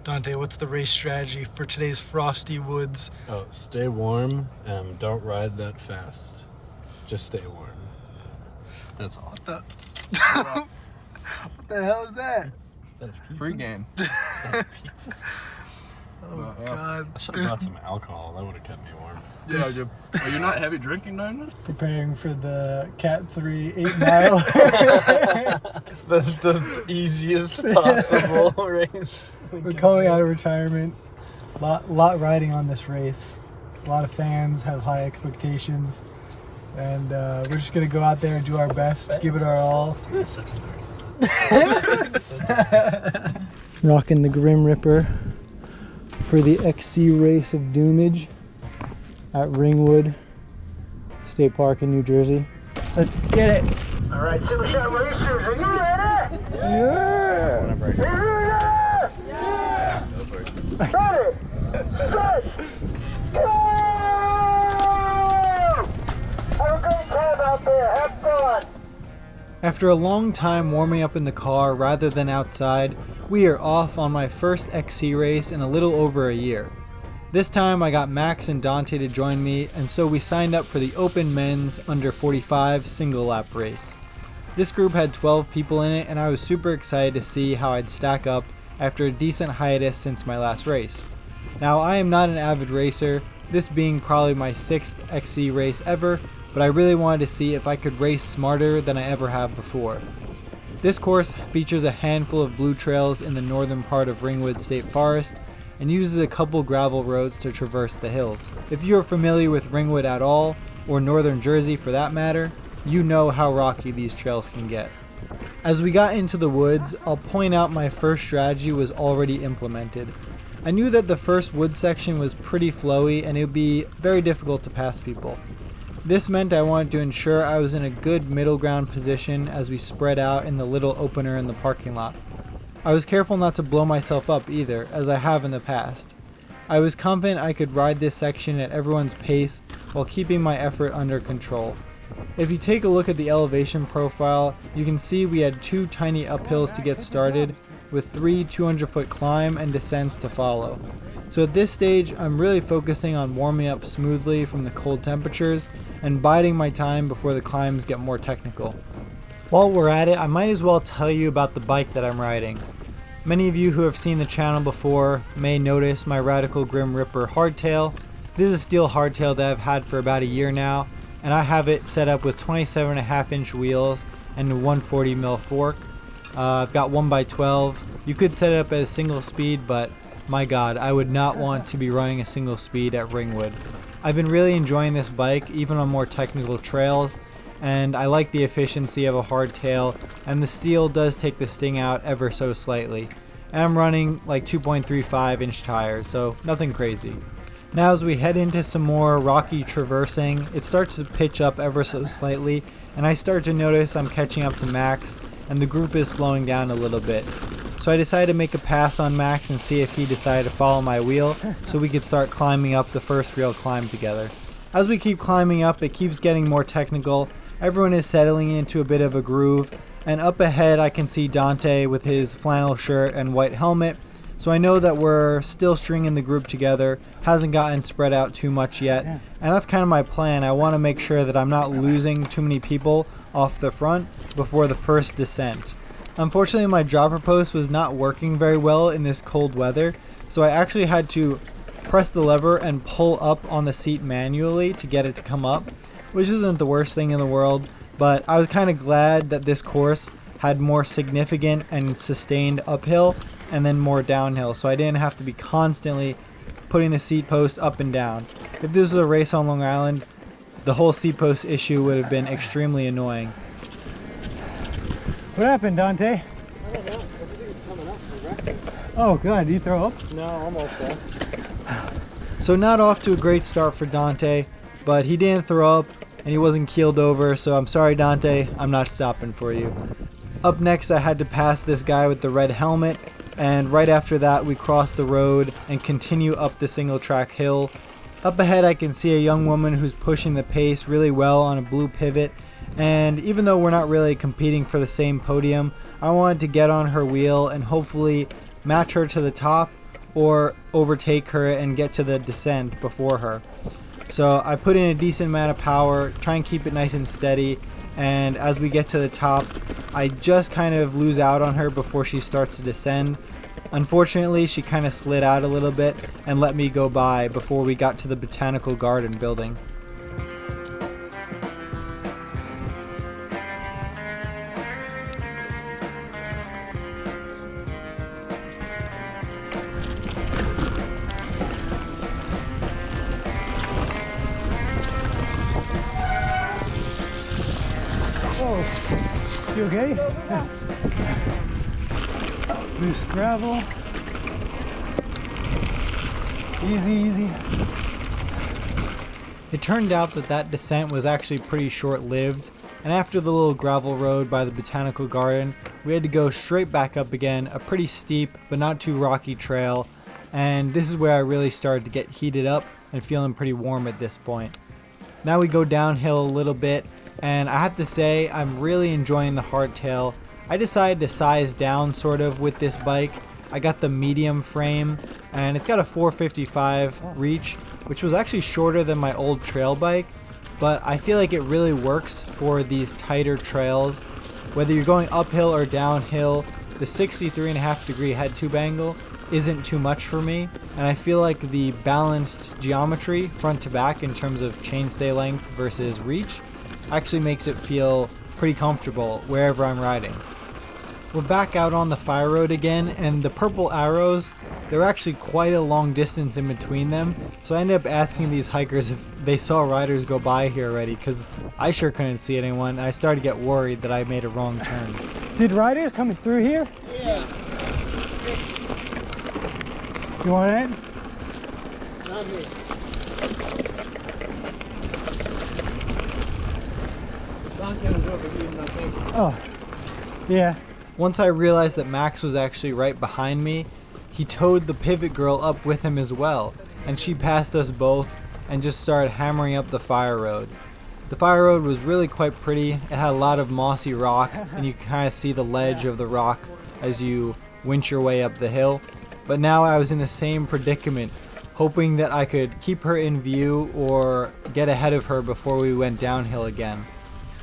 Dante, what's the race strategy for today's Frosty Woods? Oh, stay warm and don't ride that fast. Just stay warm. That's all. What the hell is that? Is that a pizza? Free game. Is that a pizza? Oh, Yeah. God. I should have brought some alcohol. That would have kept me warm. Yeah, are you not heavy drinking during this? Preparing for the Cat 3 8 mile. The easiest possible race. We're coming out of retirement. Lot riding on this race. A lot of fans have high expectations. And we're just going to go out there and do our best, give it our all. Dude, such a narcissist. Rocking the Grim Ripper for the XC race of doomage at Ringwood State Park in New Jersey. Let's get it. All right, single shot racers, are you ready? Yeah. Yeah. Ready, set, go! Have a great time out there. Have fun. After a long time warming up in the car rather than outside, we are off on my first XC race in a little over a year. This time I got Max and Dante to join me, and so we signed up for the Open Men's Under 45 single lap race. This group had 12 people in it, and I was super excited to see how I'd stack up after a decent hiatus since my last race. Now, I am not an avid racer, this being probably my 6th XC race ever, but I really wanted to see if I could race smarter than I ever have before. This course features a handful of blue trails in the northern part of Ringwood State Forest and uses a couple gravel roads to traverse the hills. If you are familiar with Ringwood at all, or northern Jersey for that matter, you know how rocky these trails can get. As we got into the woods, I'll point out my first strategy was already implemented. I knew that the first wood section was pretty flowy and it would be very difficult to pass people. This meant I wanted to ensure I was in a good middle ground position as we spread out in the little opener in the parking lot. I was careful not to blow myself up either, as I have in the past. I was confident I could ride this section at everyone's pace while keeping my effort under control. If you take a look at the elevation profile, you can see we had 2 tiny uphills to get started, with 3 200-foot climb and descents to follow. So at this stage, I'm really focusing on warming up smoothly from the cold temperatures and biding my time before the climbs get more technical. While we're at it, I might as well tell you about the bike that I'm riding. Many of you who have seen the channel before may notice my Radical Grim Ripper hardtail. This is a steel hardtail that I've had for about a year now, and I have it set up with 27.5-inch wheels and a 140mm fork. I've got 1x12. You could set it up as single speed, but my god, I would not want to be running a single speed at Ringwood. I've been really enjoying this bike, even on more technical trails, and I like the efficiency of a hardtail, and the steel does take the sting out ever so slightly. And I'm running like 2.35-inch tires, so nothing crazy. Now as we head into some more rocky traversing, it starts to pitch up ever so slightly, and I start to notice I'm catching up to Max, and the group is slowing down a little bit. So I decided to make a pass on Max and see if he decided to follow my wheel so we could start climbing up the first real climb together. As we keep climbing up, it keeps getting more technical. Everyone is settling into a bit of a groove, and up ahead I can see Dante with his flannel shirt and white helmet. So I know that we're still stringing the group together, hasn't gotten spread out too much yet, and that's kind of my plan. I want to make sure that I'm not losing too many people off the front before the first descent. Unfortunately, my dropper post was not working very well in this cold weather, so I actually had to press the lever and pull up on the seat manually to get it to come up, which isn't the worst thing in the world, but I was kind of glad that this course had more significant and sustained uphill and then more downhill, so I didn't have to be constantly putting the seat post up and down. If this was a race on Long Island, the whole seat post issue would have been extremely annoying. What happened, Dante? I don't know. Everything's coming up for breakfast. Oh, good. Did you throw up? No, almost there. So not off to a great start for Dante, but he didn't throw up and he wasn't keeled over, so I'm sorry, Dante. I'm not stopping for you. Up next, I had to pass this guy with the red helmet, and right after that, we crossed the road and continue up the single track hill. Up ahead, I can see a young woman who's pushing the pace really well on a blue pivot, and even though we're not really competing for the same podium, I wanted to get on her wheel and hopefully match her to the top or overtake her and get to the descent before her. So I put in a decent amount of power, try and keep it nice and steady, and as we get to the top, I just kind of lose out on her before she starts to descend. Unfortunately, she kind of slid out a little bit and let me go by before we got to the botanical garden building. Oh, you okay? Loose gravel. Easy, easy. It turned out that that descent was actually pretty short-lived, and after the little gravel road by the botanical garden, we had to go straight back up again, a pretty steep but not too rocky trail, and this is where I really started to get heated up and feeling pretty warm at this point. Now we go downhill a little bit, and I have to say I'm really enjoying the hardtail. I decided to size down sort of with this bike. I got the medium frame, and it's got a 455 reach, which was actually shorter than my old trail bike, but I feel like it really works for these tighter trails. Whether you're going uphill or downhill, the 63.5 degree head tube angle isn't too much for me, and I feel like the balanced geometry front to back in terms of chainstay length versus reach actually makes it feel pretty comfortable wherever I'm riding. We're back out on the fire road again, and the purple arrows, they're actually quite a long distance in between them, so I ended up asking these hikers if they saw riders go by here already, because I sure couldn't see anyone, and I started to get worried that I made a wrong turn. Did riders come through here? Yeah. You want in? Not me. Oh, yeah. Once I realized that Max was actually right behind me, he towed the pivot girl up with him as well, and she passed us both and just started hammering up the fire road. The fire road was really quite pretty. It had a lot of mossy rock, and you can kind of see the ledge of the rock as you winch your way up the hill. But now I was in the same predicament, hoping that I could keep her in view or get ahead of her before we went downhill again.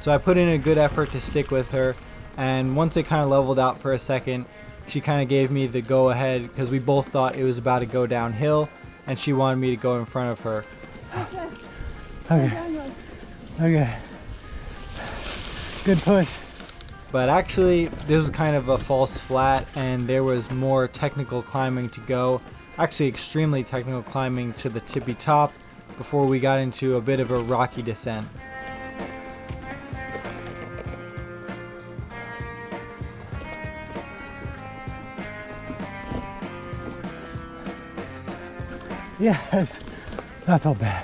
So I put in a good effort to stick with her, and once it kind of leveled out for a second, she kind of gave me the go ahead because we both thought it was about to go downhill, and she wanted me to go in front of her. Okay. Okay. Good push. But actually, this was kind of a false flat, and there was more technical climbing to go. Actually, extremely technical climbing to the tippy top before we got into a bit of a rocky descent. Yes, that felt bad.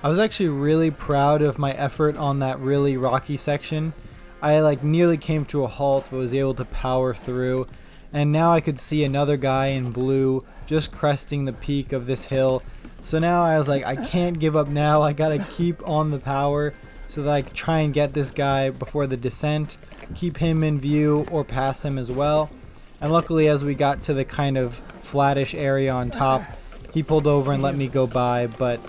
I was actually really proud of my effort on that really rocky section. I nearly came to a halt but was able to power through, and now I could see another guy in blue just cresting the peak of this hill. So now I was like, I can't give up now. I gotta keep on the power so that I can try and get this guy before the descent, keep him in view or pass him as well. And luckily, as we got to the kind of flattish area on top, he pulled over and let me go by, but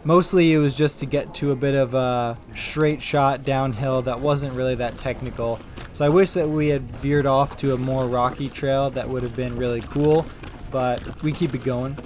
mostly it was just to get to a bit of a straight shot downhill that wasn't really that technical. So I wish that we had veered off to a more rocky trail. That would have been really cool, but we keep it going.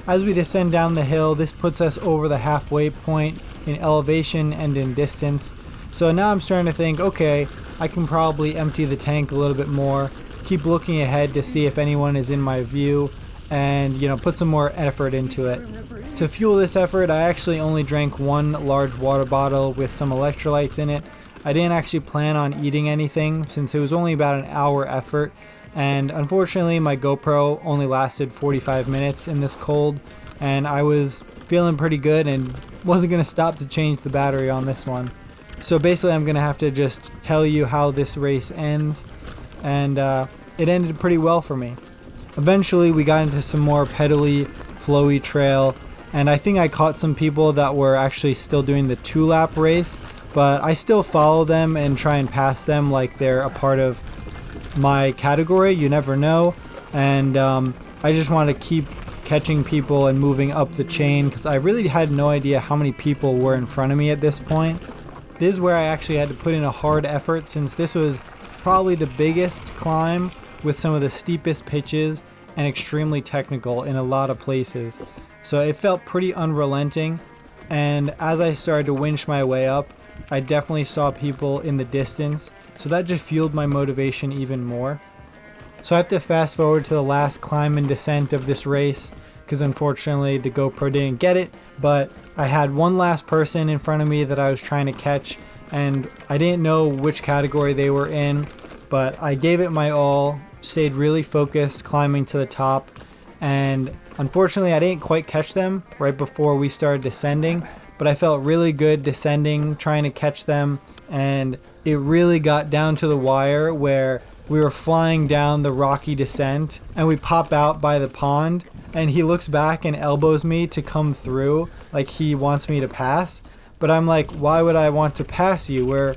As we descend down the hill, this puts us over the halfway point in elevation and in distance. So now I'm starting to think, okay, I can probably empty the tank a little bit more, keep looking ahead to see if anyone is in my view, and put some more effort into it. To fuel this effort, I actually only drank one large water bottle with some electrolytes in it. I didn't actually plan on eating anything since it was only about an hour effort, and unfortunately my GoPro only lasted 45 minutes in this cold, and I was feeling pretty good and wasn't going to stop to change the battery on this one. So basically I'm going to have to just tell you how this race ends, and it ended pretty well for me. Eventually we got into some more pedally, flowy trail, and I think I caught some people that were actually still doing the 2-lap race, but I still follow them and try and pass them like they're a part of my category. You never know. And I just wanted to keep catching people and moving up the chain because I really had no idea how many people were in front of me at this point. This is where I actually had to put in a hard effort since this was probably the biggest climb with some of the steepest pitches and extremely technical in a lot of places. So it felt pretty unrelenting, and as I started to winch my way up, I definitely saw people in the distance, so that just fueled my motivation even more. So I have to fast forward to the last climb and descent of this race because unfortunately the GoPro didn't get it, but I had one last person in front of me that I was trying to catch, and I didn't know which category they were in, but I gave it my all, stayed really focused climbing to the top, and unfortunately I didn't quite catch them right before we started descending, but I felt really good descending, trying to catch them, and it really got down to the wire where we were flying down the rocky descent and we pop out by the pond and he looks back and elbows me to come through like he wants me to pass. But I'm like, why would I want to pass you? We're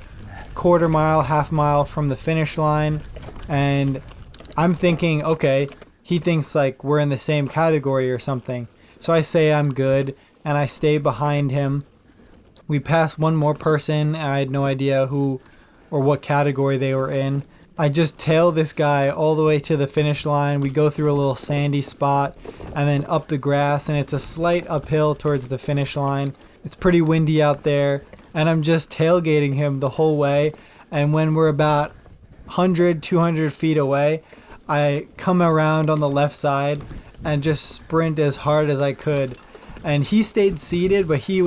quarter mile, half mile from the finish line. And I'm thinking, okay, he thinks like we're in the same category or something. So I say I'm good and I stay behind him. We pass one more person and I had no idea who or what category they were in. I just tail this guy all the way to the finish line. We go through a little sandy spot and then up the grass, and it's a slight uphill towards the finish line. It's pretty windy out there, and I'm just tailgating him the whole way. And when we're about 100, 200 feet away, I come around on the left side and just sprint as hard as I could. And he stayed seated, but he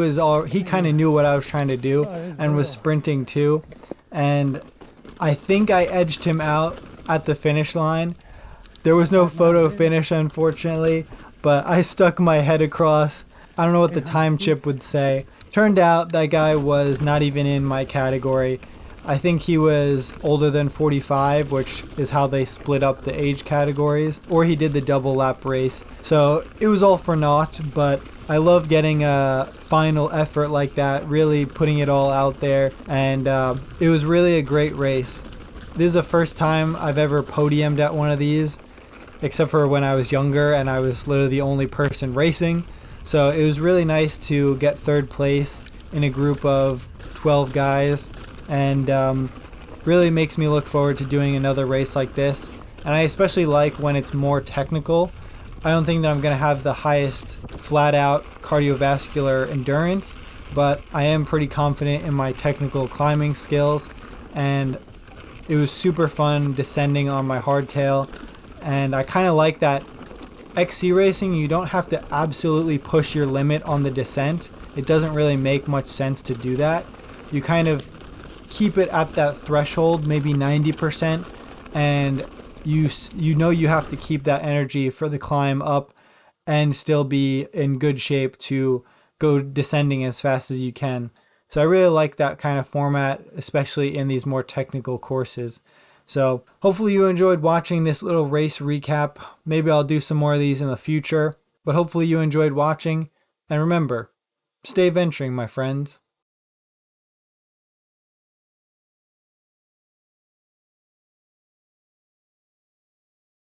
kind of knew what I was trying to do and was sprinting too. And I think I edged him out at the finish line. There was no photo finish, unfortunately, but I stuck my head across. I don't know what the time chip would say. Turned out that guy was not even in my category. I think he was older than 45, which is how they split up the age categories, or he did the double lap race. So it was all for naught, but I love getting a final effort like that, really putting it all out there, and it was really a great race. This is the first time I've ever podiumed at one of these, except for when I was younger and I was literally the only person racing. So it was really nice to get third place in a group of 12 guys, and really makes me look forward to doing another race like this. And I especially like when it's more technical. I don't think that I'm going to have the highest flat out cardiovascular endurance, but I am pretty confident in my technical climbing skills, and it was super fun descending on my hardtail. And I kind of like that XC racing, you don't have to absolutely push your limit on the descent. It doesn't really make much sense to do that. You kind of keep it at that threshold, maybe 90%, and you know you have to keep that energy for the climb up and still be in good shape to go descending as fast as you can. So I really like that kind of format, especially in these more technical courses. So hopefully you enjoyed watching this little race recap. Maybe I'll do some more of these in the future, but hopefully you enjoyed watching. And remember, stay venturing, my friends.